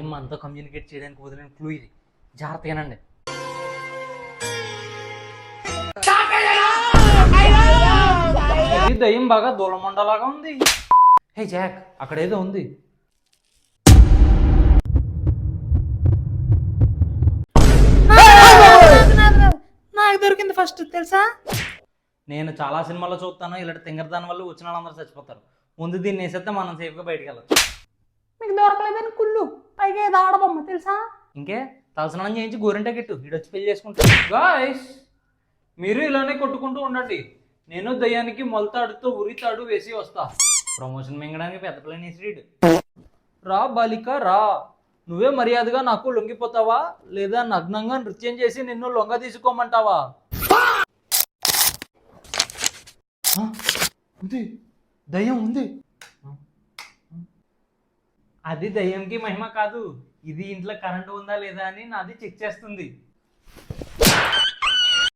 దయ్యం మనతో కమ్యూనికేట్ చేయడానికి వదిలిన క్లూ ఇది, జాగ్రత్తగానండి. ఇది దయ్యం బాగా దూలమండలాగా ఉంది. హే జాక్, అక్కడ ఏదో ఉంది. నాకు దొరికింది ఫస్ట్ తెలుసా. నేను చాలా సినిమాల్లో చూస్తాను, ఇలాంటి తింగరదాని వల్ల వచ్చిన వాళ్ళందరూ చచ్చిపోతారు. ముందు దీన్ని వేసేస్తే మనం సేఫ్గా బయటకు వెళ్ళచ్చు. మీకు దొరకలేదని కుళ్ళు, పైగా ఏదో ఆడబొమ్మ తెలుసా. ఇంకే తలస్నానం చేయించి గోరింటా గిట్టు, వీడొచ్చి పెళ్లి చేసుకుంటాడు. గాయ్స్, మీరు ఇలానే కొట్టుకుంటూ ఉండండి, నేను దయ్యానికి మొలతాడుతో ఉరితాడు వేసి వస్తా. ప్రమోషన్ మింగడానికి పెద్ద ప్లాన్ వేసిరీడు. రా బాలిక రా, నువ్వే మర్యాదగా నాకు లొంగిపోతావా లేదా నగ్నంగా నృత్యం చేసి నిన్ను లొంగ తీసుకోమంటావా? ఉంది, దయ్యం ఉంది. అది దయ్యంకి మహిమ కాదు, ఇది ఇంట్లో కరెంటు ఉందా లేదా అని నాది చెక్ చేస్తుంది.